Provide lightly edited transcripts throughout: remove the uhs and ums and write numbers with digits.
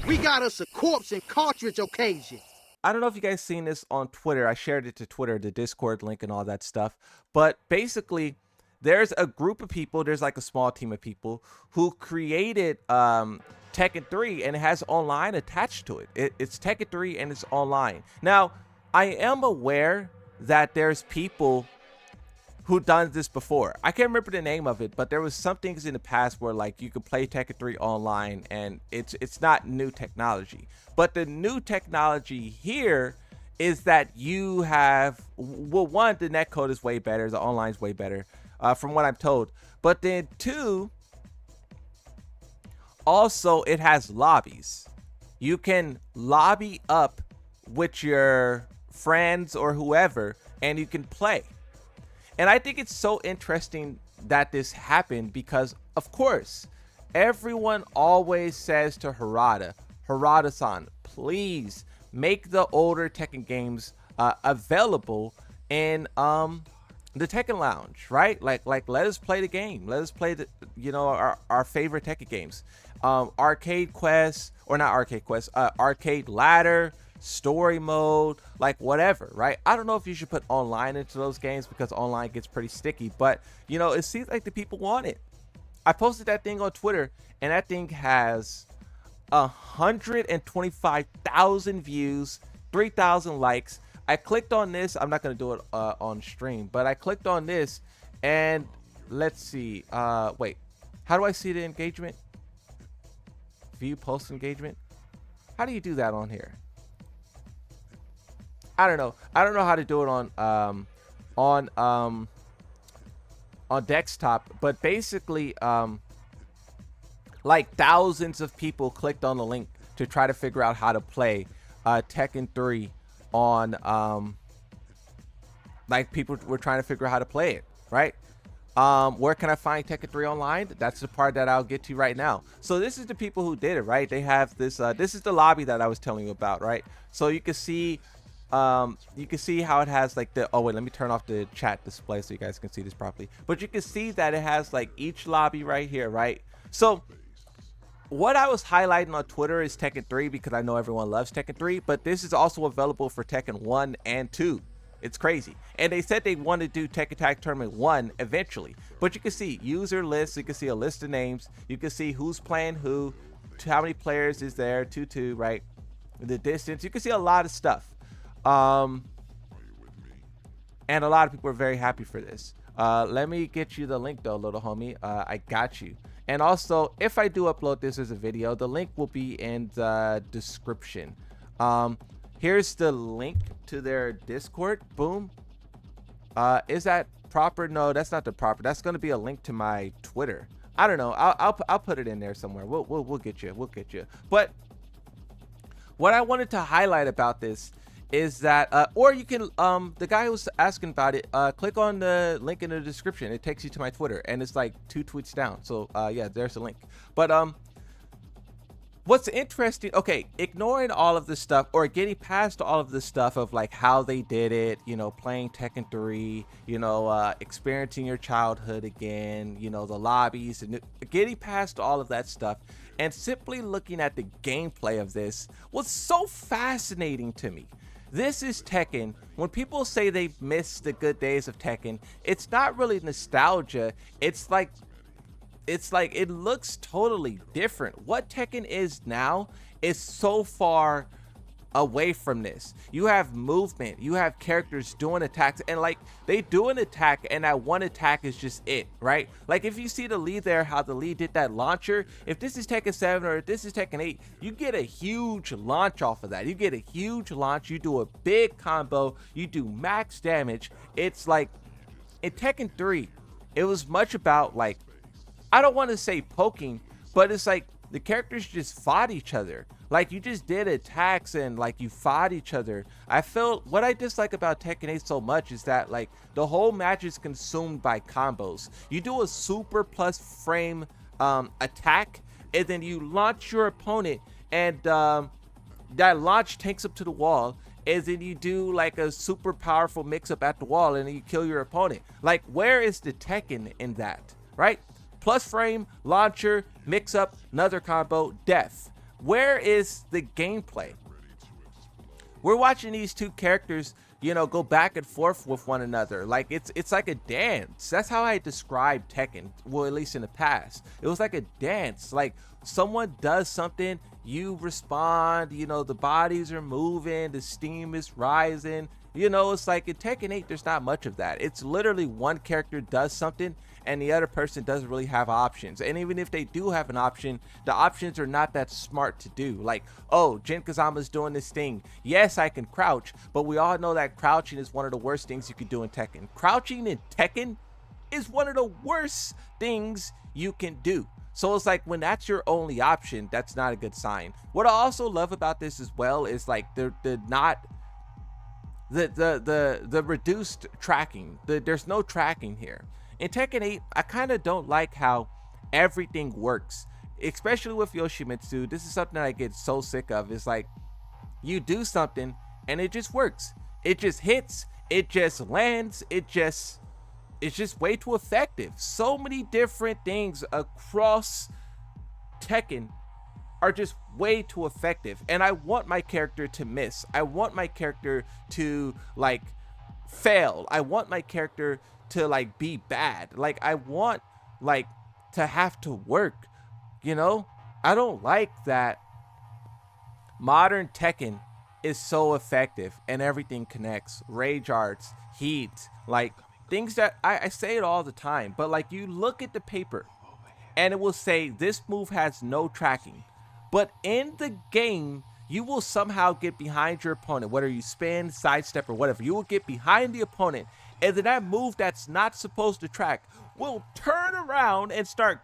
We got us a corpse and cartridge occasion. I don't know if you guys seen this on Twitter. I shared it to Twitter, the Discord link and all that stuff. But basically, there's a group of people, there's like a small team of people who created Tekken 3 and it has online attached to it's Tekken 3 and it's online. Now, I am aware that there's people who done this before. I can't remember the name of it, but there was some things in the past where like you could play Tekken 3 online and it's not new technology. But the new technology here is that you have, well, one, the netcode is way better, the online is way better, from what I'm told. But then two, also it has lobbies. You can lobby up with your friends or whoever and you can play. And I think it's so interesting that this happened because, of course, everyone always says to Harada-san, please make the older Tekken games available in the Tekken Lounge, right? Like let us play the game. Let us play the, our favorite Tekken games. Arcade Quest, or not Arcade Quest, Arcade Ladder, story mode, like whatever, right? I don't know if you should put online into those games because online gets pretty sticky, but it seems like the people want it. I posted that thing on Twitter and that thing has 125,000 views, 3,000 likes. I clicked on this. I'm not going to do it on stream, but I clicked on this and let's see. Wait, how do I see the engagement? View post engagement. How do you do that on here? I don't know how to do it on desktop, but basically like thousands of people clicked on the link to try to figure out how to play Tekken 3 on like people were trying to figure out how to play it, right? Where can I find Tekken 3 online? That's the part that I'll get to right now. So this is the people who did it, right? They have this this is the lobby that I was telling you about, right? So you can see how it has like the, oh wait, let me turn off the chat display so you guys can see this properly. But you can see that it has like each lobby right here, right? So what I was highlighting on Twitter is Tekken 3 because I know everyone loves Tekken 3, but this is also available for Tekken 1 and 2. It's crazy. And they said they want to do Tekken Tag Tournament 1 eventually. But you can see user lists, you can see a list of names, you can see who's playing who, how many players is there, 2-2, right? The distance, you can see a lot of stuff. And a lot of people are very happy for this. Let me get you the link though, little homie. I got you. And also, if I do upload this as a video, the link will be in the description. Here's the link to their Discord. Boom. Is that proper? No, that's not the proper. That's going to be a link to my Twitter. I don't know. I'll put it in there somewhere. We'll get you. We'll get you. But what I wanted to highlight about this is that or you can the guy who was asking about it, click on the link in the description. It takes you to my Twitter and it's like 2 tweets down. So yeah, there's a link. But what's interesting, okay, ignoring all of this stuff or getting past all of this stuff of like how they did it, playing Tekken 3, experiencing your childhood again, the lobbies, and getting past all of that stuff and simply looking at the gameplay of this was so fascinating to me. This is Tekken. When people say they miss the good days of Tekken, it's not really nostalgia. It's like it looks totally different. What Tekken is now is so far away from this. You have movement, you have characters doing attacks, and like they do an attack and that one attack is just it, right? Like if you see the lead there, how the lead did that launcher, if this is Tekken 7 or if this is Tekken 8, you get a huge launch off of that. You get a huge launch, you do a big combo, you do max damage. It's like in Tekken 3, it was much about like, I don't want to say poking, but it's like the characters just fought each other. Like you just did attacks and like you fought each other. I feel what I dislike about Tekken 8 so much is that like the whole match is consumed by combos. You do a super plus frame attack and then you launch your opponent and that launch takes up to the wall, and then you do like a super powerful mix up at the wall and then you kill your opponent. Like where is the Tekken in that, right? Plus frame, launcher, mix up, another combo, death. Where is the gameplay? We're watching these two characters, you know, go back and forth with one another. Like it's like a dance. That's how I described Tekken. Well, at least in the past, it was like a dance. Like someone does something, you respond. You know, the bodies are moving, the steam is rising. You know, it's like in Tekken 8, there's not much of that. It's literally one character does something and the other person doesn't really have options. And even if they do have an option, the options are not that smart to do. Like, oh, Jin Kazama's doing this thing. Yes, I can crouch, but we all know that crouching is one of the worst things you can do in Tekken. Crouching in Tekken is one of the worst things you can do. So it's like when that's your only option, that's not a good sign. What I also love about this as well is like the reduced tracking. There's no tracking here. In Tekken 8, I kind of don't like how everything works, especially with Yoshimitsu. This is something that I get so sick of. It's like you do something and it just works. It just hits, it just lands, it's just way too effective. So many different things across Tekken are just way too effective, and I want my character to miss. I want my character to like fail. I want my character to like be bad. Like I want like to have to work, you know? I don't like that modern Tekken is so effective and everything connects. Rage arts, heat, like things that I say it all the time, but like you look at the paper and it will say this move has no tracking. But in the game, you will somehow get behind your opponent, whether you spin, sidestep, or whatever. You will get behind the opponent, and then that move that's not supposed to track will turn around and start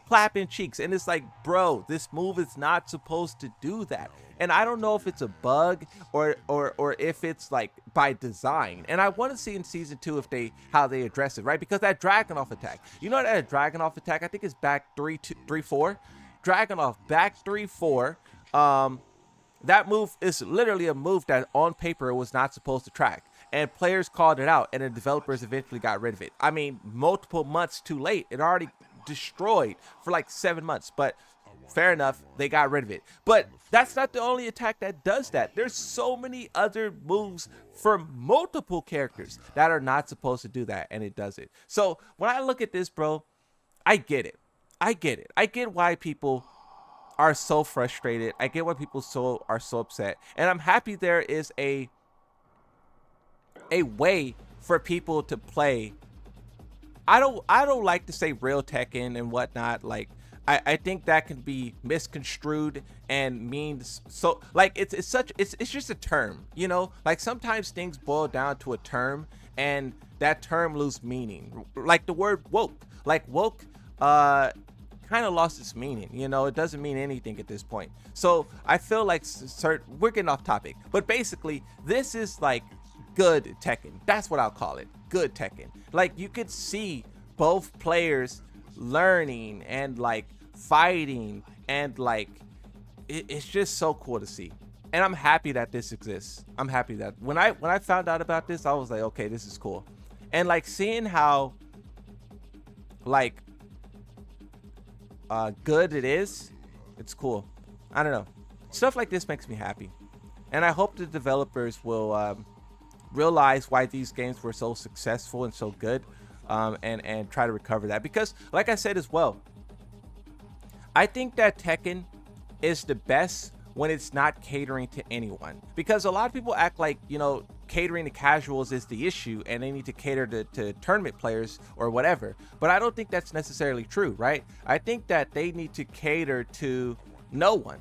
clapping cheeks. And it's like, bro, this move is not supposed to do that. And I don't know if it's a bug or if it's like by design. And I want to see in season 2 if how they address it, right? Because that Dragunov attack, you know that Dragunov attack, I think it's back 3-4. Dragunov back 3-4. That move is literally a move that on paper was not supposed to track, and players called it out, and the developers eventually got rid of it. I mean, multiple months too late. It already destroyed for like 7 months, but fair enough, they got rid of it. But that's not the only attack that does that. There's so many other moves from multiple characters that are not supposed to do that, and it does it. So when I look at this, bro, I get it. I get it. I get why people are so frustrated. I get why people are so upset. And I'm happy there is a way for people to play. I don't like to say real Tekken and whatnot. Like I think that can be misconstrued and means so like it's just a term, you know? Like sometimes things boil down to a term and that term lose meaning. Like the word woke. Like woke kind of lost its meaning, you know. It doesn't mean anything at this point. So I feel like we're getting off topic, but basically this is like good Tekken. That's what I'll call it, good Tekken. Like you could see both players learning and like fighting, and like it's just so cool to see. And I'm happy that this exists. I'm happy that when I found out about this, I was like, okay, this is cool. And like seeing how like good it is, it's cool. I don't know, stuff like this makes me happy, and I hope the developers will realize why these games were so successful and so good, and try to recover that. Because like I said as well, I think that Tekken is the best when it's not catering to anyone, because a lot of people act like, you know, catering to casuals is the issue and they need to cater to tournament players or whatever. But I don't think that's necessarily true, right? I think that they need to cater to no one,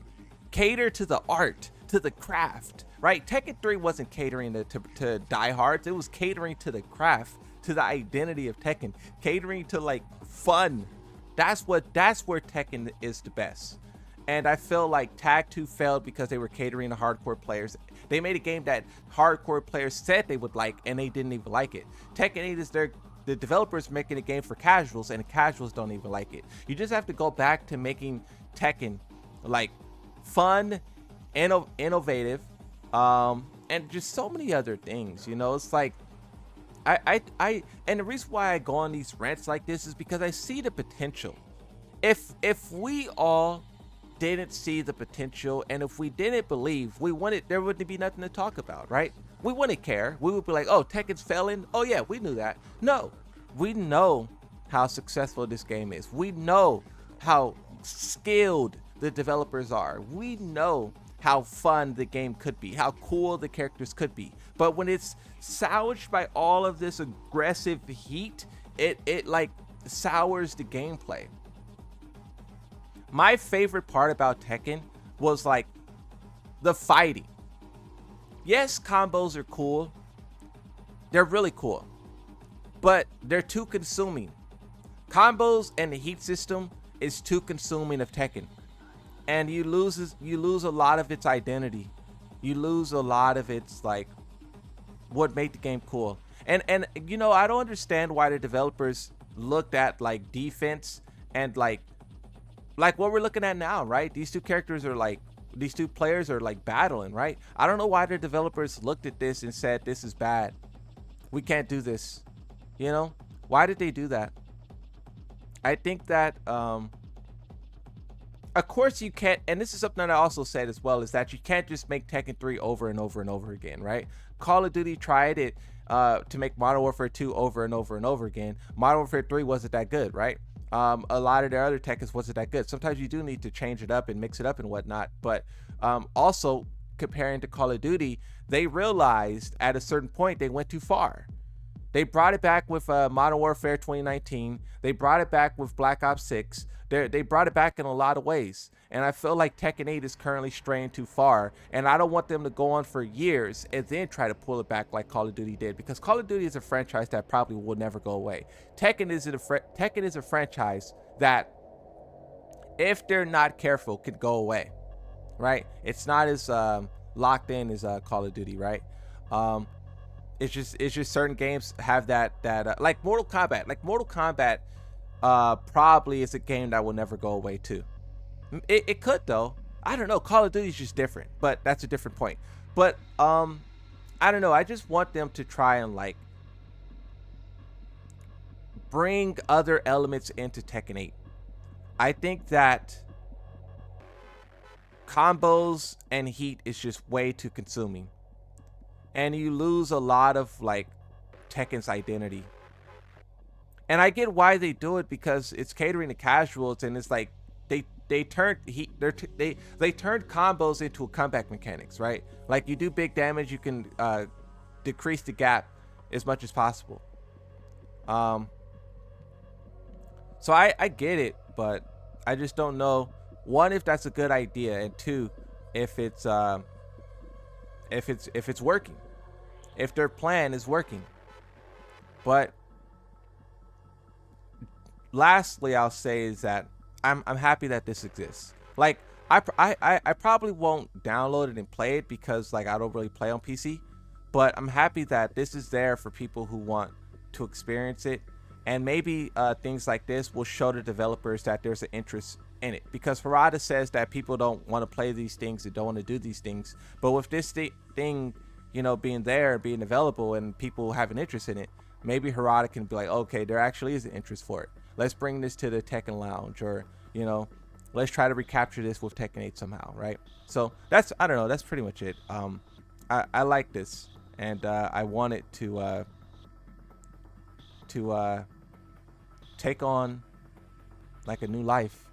cater to the art, to the craft, right? Tekken 3 wasn't catering to diehards. It was catering to the craft, to the identity of Tekken, catering to like fun. That's where Tekken is the best. And I feel like Tag 2 failed because they were catering to hardcore players. They made a game that hardcore players said they would like, and they didn't even like it. Tekken 8 is the developers making a game for casuals, and the casuals don't even like it. You just have to go back to making Tekken like fun, innovative, and just so many other things. You know, it's like and the reason why I go on these rants like this is because I see the potential. If we all didn't see the potential, and if we didn't believe, there wouldn't be nothing to talk about, right? We wouldn't care. We would be like, oh, Tekken's failing. Oh yeah, we knew that. No, we know how successful this game is. We know how skilled the developers are. We know how fun the game could be, how cool the characters could be. But when it's sourced by all of this aggressive heat, it like sours the gameplay. My favorite part about Tekken was like the fighting. Yes, combos are cool. They're really cool, but they're too consuming. Combos and the heat system is too consuming of Tekken, and you lose a lot of its identity. You lose a lot of its like what made the game cool. And you know, I don't understand why the developers looked at like defense and like what we're looking at now, right? These two players are like battling, right? I don't know why the developers looked at this and said, this is bad. We can't do this. You know, why did they do that? I think that, of course you can't, and this is something that I also said as well, is that you can't just make Tekken 3 over and over and over again, right? Call of Duty tried it to make Modern Warfare 2 over and over and over again. Modern Warfare 3 wasn't that good, right? A lot of their other Tekkens wasn't that good. Sometimes you do need to change it up and mix it up and whatnot. But also comparing to Call of Duty, they realized at a certain point they went too far. They brought it back with Modern Warfare 2019. They brought it back with Black Ops 6. They brought it back in a lot of ways. And I feel like Tekken 8 is currently straying too far. And I don't want them to go on for years and then try to pull it back like Call of Duty did. Because Call of Duty is a franchise that probably will never go away. Tekken is a franchise that, if they're not careful, could go away. Right? It's not as locked in as Call of Duty, right? It's just certain games have that like Mortal Kombat. Like Mortal Kombat probably is a game that will never go away too. It could though. I don't know. Call of Duty is just different, but that's a different point. But I don't know. I just want them to try and like bring other elements into Tekken 8. I think that combos and heat is just way too consuming. And you lose a lot of like Tekken's identity. And I get why they do it, because it's catering to casuals, and it's like they turned combos into comeback mechanics, right? Like you do big damage, you can decrease the gap as much as possible. So I get it, but I just don't know, one, if that's a good idea, and two, if it's working, if their plan is working. But lastly, I'll say is that I'm happy that this exists. Like I probably won't download it and play it because like I don't really play on PC, but I'm happy that this is there for people who want to experience it. And maybe things like this will show the developers that there's an interest in it, because Harada says that people don't want to play these things and don't want to do these things. But with this thing, you know, being there, being available, and people have an interest in it, maybe Harada can be like, okay, there actually is an interest for it. Let's bring this to the Tekken Lounge, or, you know, let's try to recapture this with Tekken 8 somehow, right? So that's, I don't know, that's pretty much it. I like this, and I want it to take on like a new life